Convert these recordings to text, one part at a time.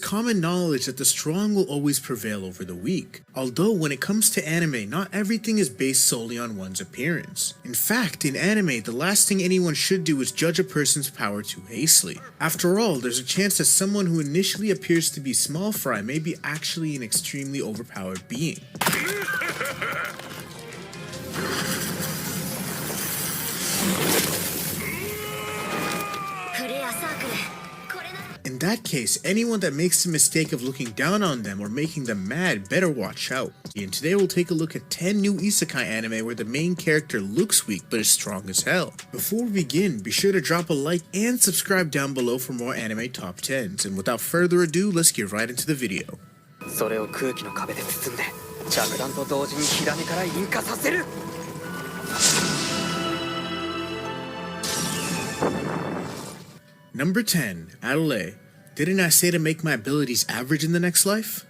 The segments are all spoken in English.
common knowledge that the strong will always prevail over the weak. Although when it comes to anime, not everything is based solely on one's appearance. In fact, in anime, the last thing anyone should do is judge a person's power too hastily. After all, there's a chance that someone who initially appears to be small fry may be actually an extremely overpowered being. In that case, anyone that makes the mistake of looking down on them or making them mad better watch out. And today we'll take a look at 10 new isekai anime where the main character looks weak but is strong as hell. Before we begin, be sure to drop a like and subscribe down below for more anime top 10s. And without further ado, let's get right into the video. Number 10. Adelaide. Didn't I say to make my abilities average in the next life?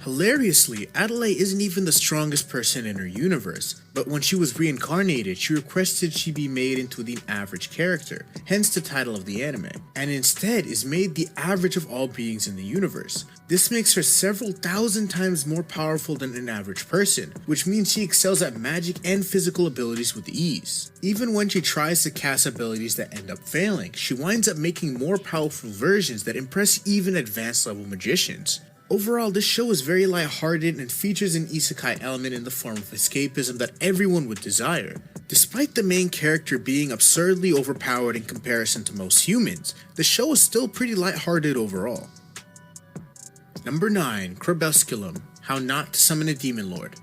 Hilariously, Adelaide isn't even the strongest person in her universe, but when she was reincarnated, she requested she be made into the average character, hence the title of the anime, and instead is made the average of all beings in the universe. This makes her several thousand times more powerful than an average person, which means she excels at magic and physical abilities with ease. Even when she tries to cast abilities that end up failing, she winds up making more powerful versions that impress even advanced level magicians. Overall, this show is very lighthearted and features an isekai element in the form of escapism that everyone would desire. Despite the main character being absurdly overpowered in comparison to most humans, the show is still pretty lighthearted overall. Number 9. Crepusculum. How not to summon a demon lord.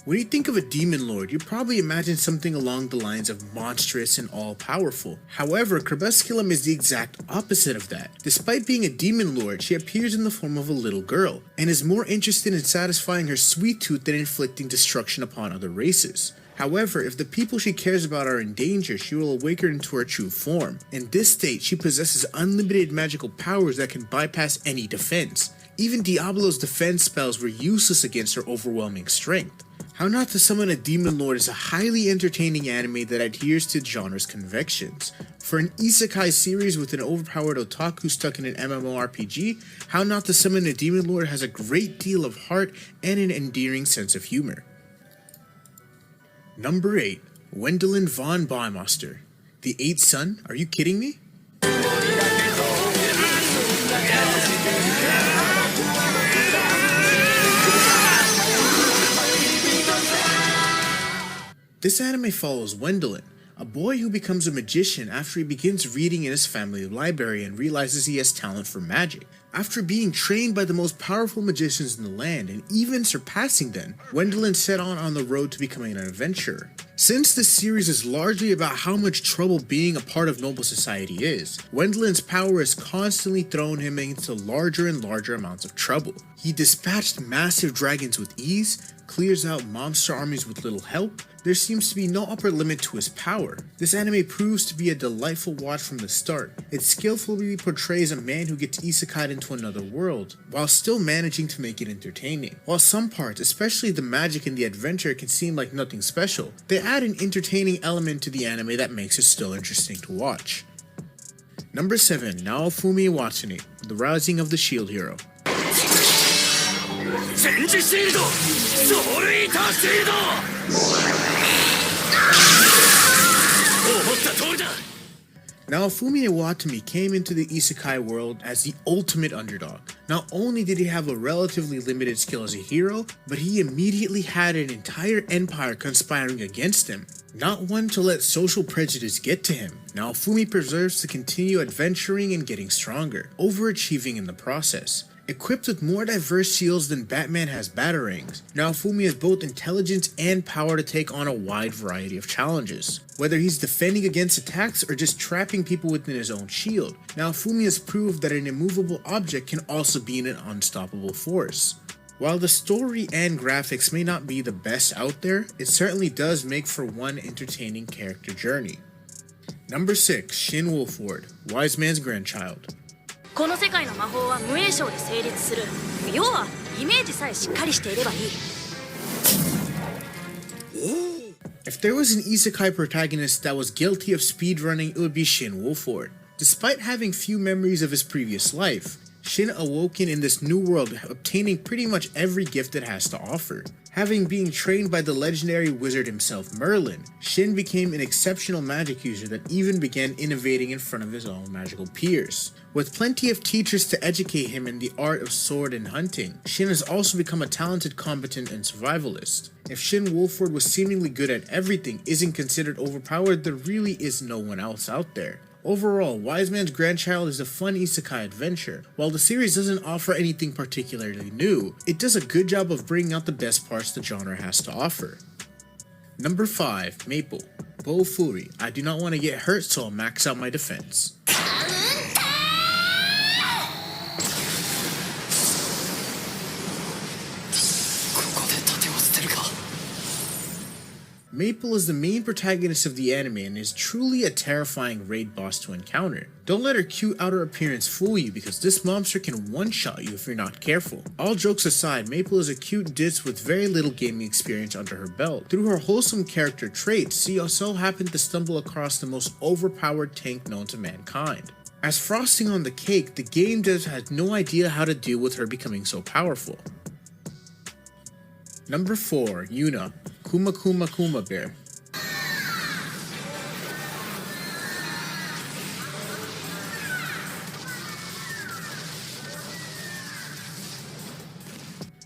When you think of a demon lord, you probably imagine something along the lines of monstrous and all-powerful. However, Crepusculum is the exact opposite of that. Despite being a demon lord, she appears in the form of a little girl, and is more interested in satisfying her sweet tooth than inflicting destruction upon other races. However, if the people she cares about are in danger, she will awaken into her true form. In this state, she possesses unlimited magical powers that can bypass any defense. Even Diablo's defense spells were useless against her overwhelming strength. How Not to Summon a Demon Lord is a highly entertaining anime that adheres to genre's conventions. For an isekai series with an overpowered otaku stuck in an MMORPG, How Not to Summon a Demon Lord has a great deal of heart and an endearing sense of humor. Number 8. Wendelin von Baumaster. The 8th son? Are you kidding me? This anime follows Wendelin, a boy who becomes a magician after he begins reading in his family library and realizes he has talent for magic. After being trained by the most powerful magicians in the land and even surpassing them, Wendelin set on the road to becoming an adventurer. Since this series is largely about how much trouble being a part of noble society is, Wendelin's power has constantly thrown him into larger and larger amounts of trouble. He dispatched massive dragons with ease, clears out monster armies with little help. There seems to be no upper limit to his power. This anime proves to be a delightful watch from the start. It skillfully portrays a man who gets isekai'd into another world, while still managing to make it entertaining. While some parts, especially the magic and the adventure, can seem like nothing special, they add an entertaining element to the anime that makes it still interesting to watch. Number 7. Naofumi Iwatani, The Rising of the Shield Hero. Naofumi Iwatani came into the isekai world as the ultimate underdog. Not only did he have a relatively limited skill as a hero, but he immediately had an entire empire conspiring against him. Not one to let social prejudice get to him, Naofumi perseveres to continue adventuring and getting stronger, overachieving in the process. Equipped with more diverse shields than Batman has batarangs, Naofumi has both intelligence and power to take on a wide variety of challenges. Whether he's defending against attacks or just trapping people within his own shield, Naofumi has proved that an immovable object can also be an unstoppable force. While the story and graphics may not be the best out there, it certainly does make for one entertaining character journey. Number 6. Shin Wolford, Wise Man's Grandchild. この世界の魔法は無影響で成立する。要はイメージさえしっかりしていればいい。If there was an isekai protagonist that was guilty of speedrunning, it would be Shin Wolford. Despite having few memories of his previous life, Shin awoken in this new world, obtaining pretty much every gift it has to offer. Having been trained by the legendary wizard himself, Merlin, Shin became an exceptional magic user that even began innovating in front of his own magical peers. With plenty of teachers to educate him in the art of sword and hunting, Shin has also become a talented combatant and survivalist. If Shin Wolford was seemingly good at everything isn't considered overpowered, there really is no one else out there. Overall, Wise Man's Grandchild is a fun isekai adventure. While the series doesn't offer anything particularly new, it does a good job of bringing out the best parts the genre has to offer. Number 5. Maple. Bow Fury. I do not want to get hurt, so I'll max out my defense. Maple is the main protagonist of the anime and is truly a terrifying raid boss to encounter. Don't let her cute outer appearance fool you, because this monster can one-shot you if you're not careful. All jokes aside, Maple is a cute ditz with very little gaming experience under her belt. Through her wholesome character traits, she also happened to stumble across the most overpowered tank known to mankind. As frosting on the cake, the game devs had no idea how to deal with her becoming so powerful. Number 4. Yuna. Kuma Kuma Kuma Bear.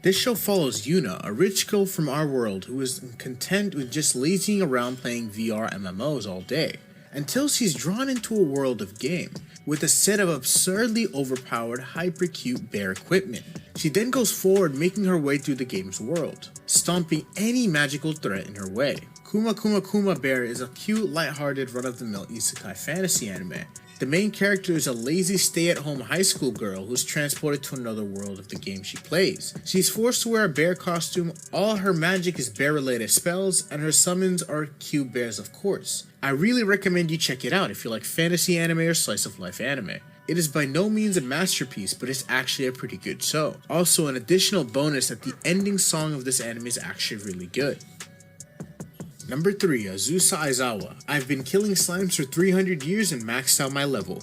This show follows Yuna, a rich girl from our world who is content with just lazing around playing VR MMOs all day, until she's drawn into a world of game with a set of absurdly overpowered hyper-cute bear equipment. She then goes forward, making her way through the game's world, stomping any magical threat in her way. Kuma Kuma Kuma Bear is a cute, lighthearted, run-of-the-mill isekai fantasy anime. The main character is a lazy stay-at-home high school girl who's transported to another world of the game she plays. She's forced to wear a bear costume, all her magic is bear-related spells, and her summons are cute bears, of course. I really recommend you check it out if you like fantasy anime or slice-of-life anime. It is by no means a masterpiece, but it's actually a pretty good show. Also, an additional bonus that the ending song of this anime is actually really good. Number 3. Azusa Aizawa. I've been killing slimes for 300 years and maxed out my level.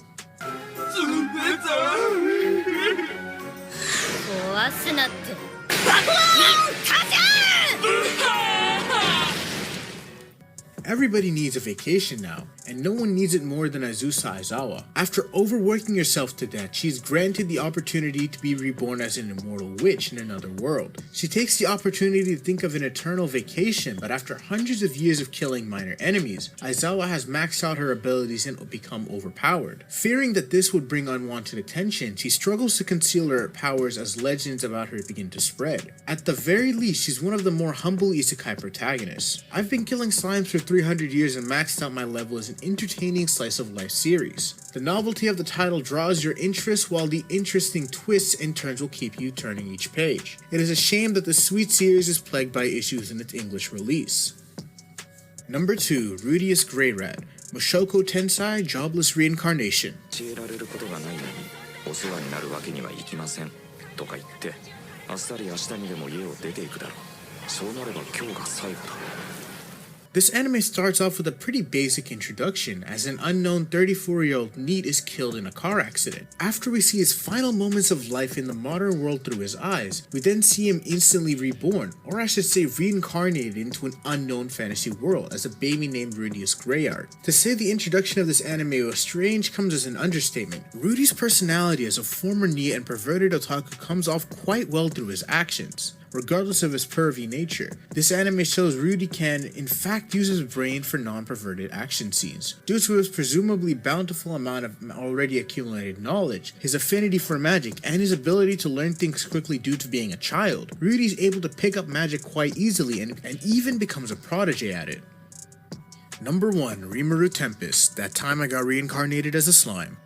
Everybody needs a vacation now, and no one needs it more than Azusa Aizawa. After overworking herself to death, she's granted the opportunity to be reborn as an immortal witch in another world. She takes the opportunity to think of an eternal vacation, but after hundreds of years of killing minor enemies, Aizawa has maxed out her abilities and become overpowered. Fearing that this would bring unwanted attention, she struggles to conceal her powers as legends about her begin to spread. At the very least, she's one of the more humble isekai protagonists. I've been killing slimes for 300 years and maxed out my level is an entertaining slice-of-life series. The novelty of the title draws your interest, while the interesting twists and turns will keep you turning each page. It is a shame that the sweet series is plagued by issues in its English release. Number 2. Rudius Grey Rat. Mushoku Tensei Jobless Reincarnation. This anime starts off with a pretty basic introduction, as an unknown 34-year-old NEET is killed in a car accident. After we see his final moments of life in the modern world through his eyes, we then see him instantly reborn, or I should say reincarnated into an unknown fantasy world as a baby named Rudius Greyart. To say the introduction of this anime was strange comes as an understatement. Rudy's personality as a former NEET and perverted otaku comes off quite well through his actions. Regardless of his pervy nature, this anime shows Rudy can, in fact, use his brain for non-perverted action scenes. Due to his presumably bountiful amount of already accumulated knowledge, his affinity for magic, and his ability to learn things quickly due to being a child, Rudy's able to pick up magic quite easily and even becomes a prodigy at it. Number 1. Rimuru Tempest. That time I got reincarnated as a slime.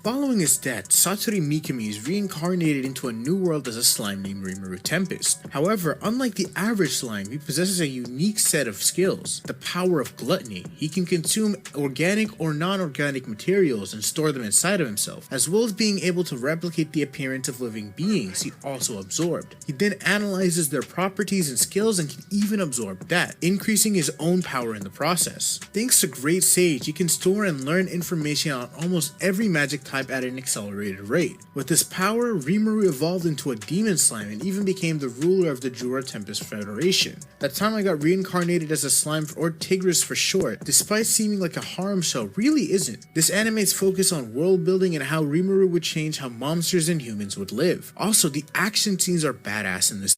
Following his death, Satori Mikami is reincarnated into a new world as a slime named Rimuru Tempest. However, unlike the average slime, he possesses a unique set of skills, the power of gluttony. He can consume organic or non-organic materials and store them inside of himself, as well as being able to replicate the appearance of living beings he also absorbed. He then analyzes their properties and skills and can even absorb that, increasing his own power in the process. Thanks to Great Sage, he can store and learn information on almost every magic type at an accelerated rate. With this power, Rimuru evolved into a demon slime and even became the ruler of the Jura Tempest Federation. That time I got reincarnated as a slime, or Tigris for short, despite seeming like a harem show, really isn't. This anime's focus on world building and how Rimuru would change how monsters and humans would live. Also, the action scenes are badass in this.